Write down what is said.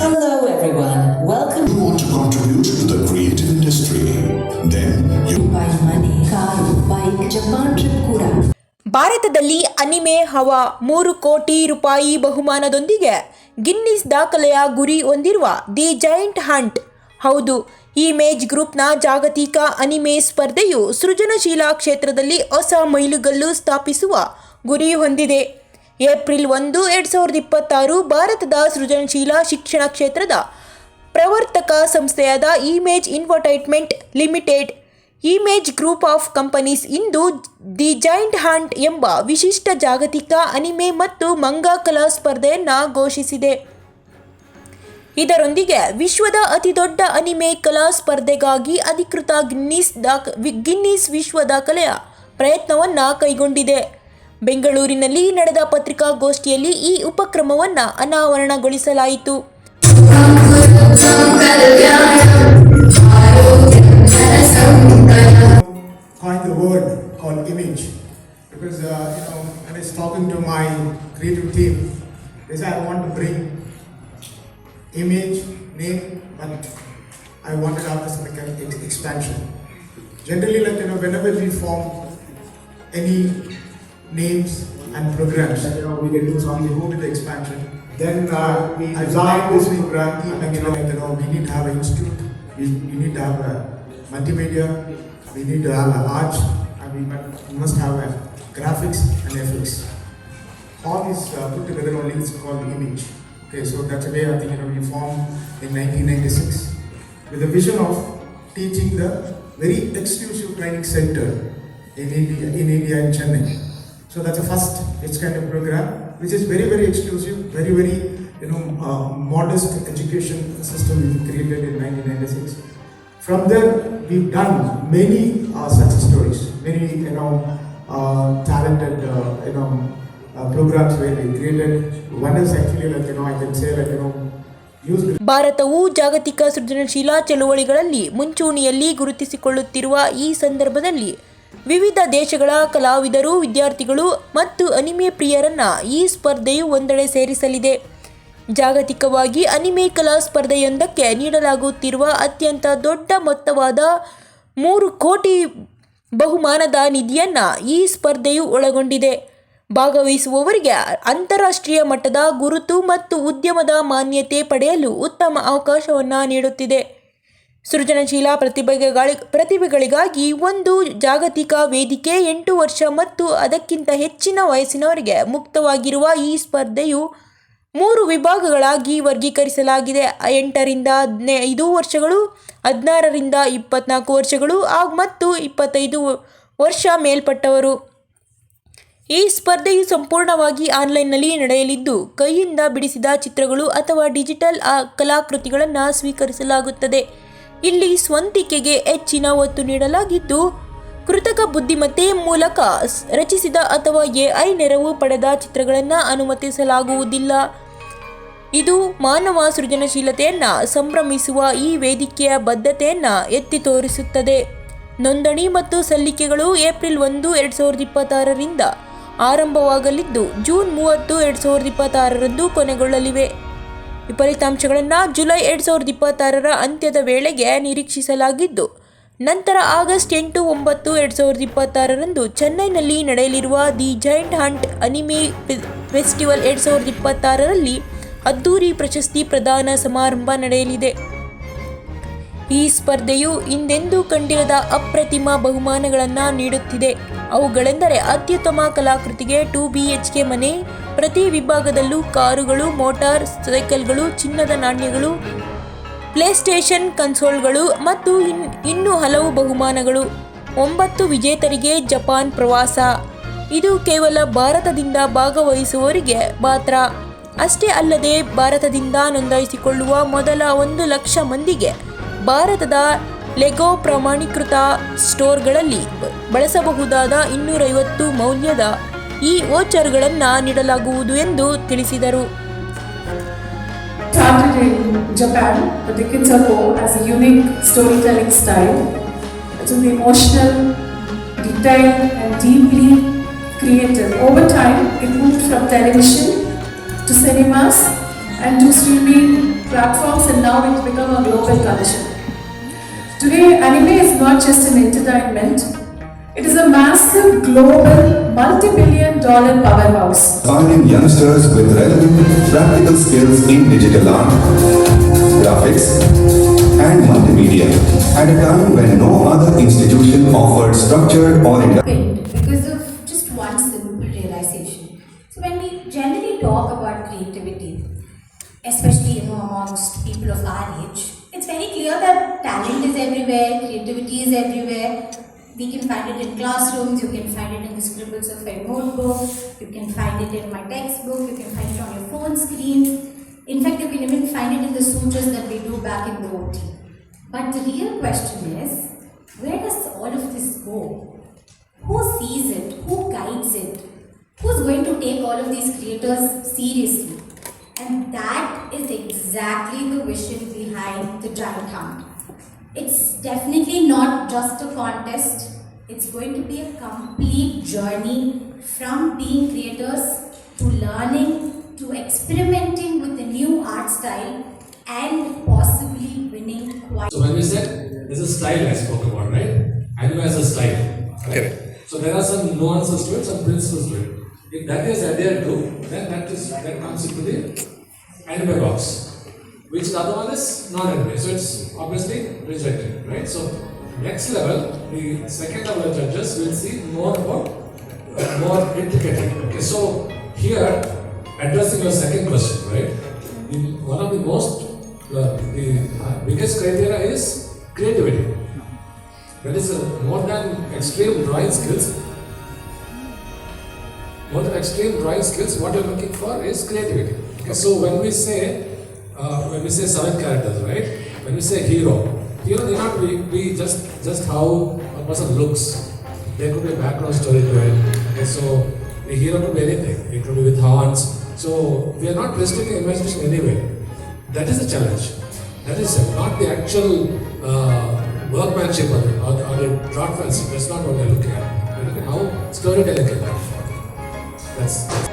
Hello everyone, welcome You want to contribute to the creative industry? Then you buy money, car, bike, Japan trip ಕೂಡ. ಭಾರತದಲ್ಲಿ anime ಹವಾ 3 ಕೋಟಿ ರೂಪಾಯಿ ಬಹುಮಾನದೊಂದಿಗೆ Guinness ದಾಖಲೆಯ ಗುರಿ ಹೊಂದಿರುವ ದಿ ಜೈಂಟ್ ಹಂಟ್. ಹೌದು, ಇಮೇಜ್ ಗ್ರೂಪ್ನ ಜಾಗತಿಕ ಅನಿಮೆ ಸ್ಪರ್ಧೆಯು ಸೃಜನಶೀಲ ಕ್ಷೇತ್ರದಲ್ಲಿ ಹೊಸ ಮೈಲುಗಲ್ಲು ಸ್ಥಾಪಿಸುವ ಗುರಿ ಹೊಂದಿದೆ. ಏಪ್ರಿಲ್ 1, 2026 ಭಾರತದ ಸೃಜನಶೀಲ ಶಿಕ್ಷಣ ಕ್ಷೇತ್ರದ ಪ್ರವರ್ತಕ ಸಂಸ್ಥೆಯಾದ Image Infotainment Limited Image Group of Companies ಇಂದು ದಿ ಜೈಂಟ್ ಹಂಟ್ ಎಂಬ ವಿಶಿಷ್ಟ ಜಾಗತಿಕ ಅನಿಮೆ ಮತ್ತು ಮಂಗಾ ಕಲಾ ಸ್ಪರ್ಧೆಯನ್ನು ಘೋಷಿಸಿದೆ. ಇದರೊಂದಿಗೆ ವಿಶ್ವದ ಅತಿದೊಡ್ಡ ಅನಿಮೆ ಕಲಾ ಸ್ಪರ್ಧೆಗಾಗಿ ಅಧಿಕೃತ ಗಿನ್ನಿಸ್ ವಿಶ್ವ ದಾಖಲೆಯ ಪ್ರಯತ್ನವನ್ನು ಕೈಗೊಂಡಿದೆ. ಬೆಂಗಳೂರಿನಲ್ಲಿ ನಡೆದ ಪತ್ರಿಕಾಗೋಷ್ಠಿಯಲ್ಲಿ ಈ ಉಪಕ್ರಮವನ್ನು ಅನಾವರಣಗೊಳಿಸಲಾಯಿತು. Coined the word called image because when I was talking to my creative team, they said I want to bring image, name, but I wanted to have this like an expansion. Generally, whenever we form any names and programs, we can do something, we go with the expansion. Then we designed this program. We need to have an institute. We need to have a multimedia. We need to have an art, and we must have a graphics and FX. All these put together only is called image. Okay, so that's the way I think we formed in 1996 with the vision of teaching the very exclusive training center in India in Chennai. So that's the first its kind of program, which is very very exclusive, very very modest education system we created in 1996. From there, we've done many such stories, many talented programs where we created. One is actually I can say use. ಭಾರತವು ಜಾಗತಿಕ ಸೃಜನಶೀಲ ಚಳುವಳಿಗಳಲ್ಲಿ ಮುಂಚೂಣಿಯಲ್ಲಿ ಗುರುತಿಸಿಕೊಳ್ಳುತ್ತಿರುವ ಈ ಸಂದರ್ಭದಲ್ಲಿ ವಿವಿಧ ದೇಶಗಳ ಕಲಾವಿದರು, ವಿದ್ಯಾರ್ಥಿಗಳು ಮತ್ತು ಅನಿಮೆ ಪ್ರಿಯರನ್ನು ಈ ಸ್ಪರ್ಧೆಯು ಒಂದೆಡೆ ಸೇರಿಸಲಿದೆ. ಜಾಗತಿಕವಾಗಿ ಅನಿಮೆ ಕಲಾ ಸ್ಪರ್ಧೆಯೊಂದಕ್ಕೆ ನೀಡಲಾಗುತ್ತಿರುವ ಅತ್ಯಂತ ದೊಡ್ಡ ಮೊತ್ತವಾದ 3 ಕೋಟಿ ಬಹುಮಾನದ ನಿಧಿಯನ್ನು ಈ ಸ್ಪರ್ಧೆಯು ಒಳಗೊಂಡಿದೆ. ಭಾಗವಹಿಸುವವರಿಗೆ ಅಂತಾರಾಷ್ಟ್ರೀಯ ಮಟ್ಟದ ಗುರುತು ಮತ್ತು ಉದ್ಯಮದ ಮಾನ್ಯತೆ ಪಡೆಯಲು ಉತ್ತಮ ಅವಕಾಶವನ್ನು ನೀಡುತ್ತಿದೆ. ಸೃಜನಶೀಲ ಪ್ರತಿಭೆಗಳಿಗಾಗಿ ಒಂದು ಜಾಗತಿಕ ವೇದಿಕೆ, 8 ವರ್ಷ ಮತ್ತು ಅದಕ್ಕಿಂತ ಹೆಚ್ಚಿನ ವಯಸ್ಸಿನವರಿಗೆ ಮುಕ್ತವಾಗಿರುವ ಈ ಸ್ಪರ್ಧೆಯು 3 ವಿಭಾಗಗಳಾಗಿ ವರ್ಗೀಕರಿಸಲಾಗಿದೆ: 8 ರಿಂದ 15 ವರ್ಷಗಳು, 16 ರಿಂದ 24 ವರ್ಷಗಳು ಮತ್ತು 25 ವರ್ಷ ಮೇಲ್ಪಟ್ಟವರು. ಈ ಸ್ಪರ್ಧೆಯು ಸಂಪೂರ್ಣವಾಗಿ ಆನ್ಲೈನ್ನಲ್ಲಿ ನಡೆಯಲಿದ್ದು, ಕೈಯಿಂದ ಬಿಡಿಸಿದ ಚಿತ್ರಗಳು ಅಥವಾ ಡಿಜಿಟಲ್ ಕಲಾಕೃತಿಗಳನ್ನು ಸ್ವೀಕರಿಸಲಾಗುತ್ತದೆ. ಇಲ್ಲಿ ಸ್ವಂತಿಕೆಗೆ ಹೆಚ್ಚಿನ ಒತ್ತು ನೀಡಲಾಗಿದ್ದು, ಕೃತಕ ಬುದ್ಧಿಮತ್ತೆ ಮೂಲಕ ರಚಿಸಿದ ಅಥವಾ AI ನೆರವು ಪಡೆದ ಚಿತ್ರಗಳನ್ನು ಅನುಮತಿಸಲಾಗುವುದಿಲ್ಲ. ಇದು ಮಾನವ ಸೃಜನಶೀಲತೆಯನ್ನು ಸಂಭ್ರಮಿಸುವ ಈ ವೇದಿಕೆಯ ಬದ್ಧತೆಯನ್ನು ಎತ್ತಿ ತೋರಿಸುತ್ತದೆ. ನೋಂದಣಿ ಮತ್ತು ಸಲ್ಲಿಕೆಗಳು ಏಪ್ರಿಲ್ 1, 2026 ರಿಂದ ಆರಂಭವಾಗಲಿದ್ದು, ಜೂನ್ 30, 2026 ಕೊನೆಗೊಳ್ಳಲಿವೆ. ಫಲಿತಾಂಶಗಳನ್ನು ಜುಲೈ 2026 ಅಂತ್ಯದ ವೇಳೆಗೆ ನಿರೀಕ್ಷಿಸಲಾಗಿದ್ದು, ನಂತರ ಆಗಸ್ಟ್ 8, 9, 2026 ಚೆನ್ನೈನಲ್ಲಿ ನಡೆಯಲಿರುವ the Giant Hunt anime festival 2026 ಅದ್ದೂರಿ ಪ್ರಶಸ್ತಿ ಪ್ರದಾನ ಸಮಾರಂಭ ನಡೆಯಲಿದೆ. ಈ ಸ್ಪರ್ಧೆಯು ಹಿಂದೆಂದೂ ಕಂಡಿರದ ಅಪ್ರತಿಮ ಬಹುಮಾನಗಳನ್ನು ನೀಡುತ್ತಿದೆ. ಅವುಗಳೆಂದರೆ ಅತ್ಯುತ್ತಮ ಕಲಾಕೃತಿಗೆ 2 BHK ಮನೆ, ಪ್ರತಿ ವಿಭಾಗದಲ್ಲೂ ಕಾರುಗಳು, ಮೋಟಾರ್ ಸೈಕಲ್ಗಳು, ಚಿನ್ನದ ನಾಣ್ಯಗಳು, ಪ್ಲೇಸ್ಟೇಷನ್ ಕನ್ಸೋಲ್ಗಳು ಮತ್ತು ಇನ್ನೂ ಹಲವು ಬಹುಮಾನಗಳು. 9 ವಿಜೇತರಿಗೆ ಜಪಾನ್ ಪ್ರವಾಸ. ಇದು ಕೇವಲ ಭಾರತದಿಂದ ಭಾಗವಹಿಸುವವರಿಗೆ ಮಾತ್ರ. ಅಷ್ಟೇ ಅಲ್ಲದೆ ಭಾರತದಿಂದ ನೋಂದಾಯಿಸಿಕೊಳ್ಳುವ ಮೊದಲ 1 ಲಕ್ಷ ಮಂದಿಗೆ ಭಾರತದ ಲೆಗೋ ಪ್ರಮಾಣೀಕೃತ ಸ್ಟೋರ್ಗಳಲ್ಲಿ ಬಳಸಬಹುದಾದ 250 ಮೌಲ್ಯದ ಈ ವೋಚರ್ಗಳನ್ನು ನೀಡಲಾಗುವುದು ಎಂದು ತಿಳಿಸಿದರು. Started in Japan, the Diketsuko as a unique storytelling style. It's emotional, detailed and deeply creative. Over time, it moved from television to cinemas and to streaming platforms and now it's become a global culture. Today, anime is not just an entertainment, it is a massive global multi-billion-dollar powerhouse. Finding youngsters with relevant practical skills in digital art, graphics, and multimedia at a time when no other institution offered structured or happened because of just one simple realization. So when we generally talk about creativity, especially amongst people of our age, it's very clear that talent is everywhere, creativity is everywhere. We can find it in classrooms, you can find it in the scribbles of a notebook, you can find it in my textbook, you can find it on your phone screens. In fact, you can even find it in the sutras that we do back in the OT. But the real question is, where does all of this go? Who sees it? Who guides it? Who's going to take all of these creators seriously? And that is exactly the vision behind the Giant Hunt. It's definitely not just a contest. It's going to be a complete journey from being creators to learning to experimenting with a new art style and possibly winning quite. So when we said there's a style I spoke about, right? Anime has a style. Right? So there are some nuances to it, some principles to it. If that is adhered to, then that comes into the anime box. Which the other one is non-anime, so it's obviously rejected, right? So next level, the second level judges will see more about more intricately. Okay, so here addressing your second question, right? One of the most the biggest criteria is creativity. That is more than extreme drawing skills. More than extreme drawing skills, what you're looking for is creativity. Okay, so when we say 7 characters, right? When we say hero need not be just how a person looks. There could be a background story to it. Okay, so the hero could be anything. It could be with horns. So we are not restricting imagination anyway. That is the challenge. That is not the actual workmanship or the draftsmanship. That's not what we are looking at. We are looking at how storytelling can come forth. That's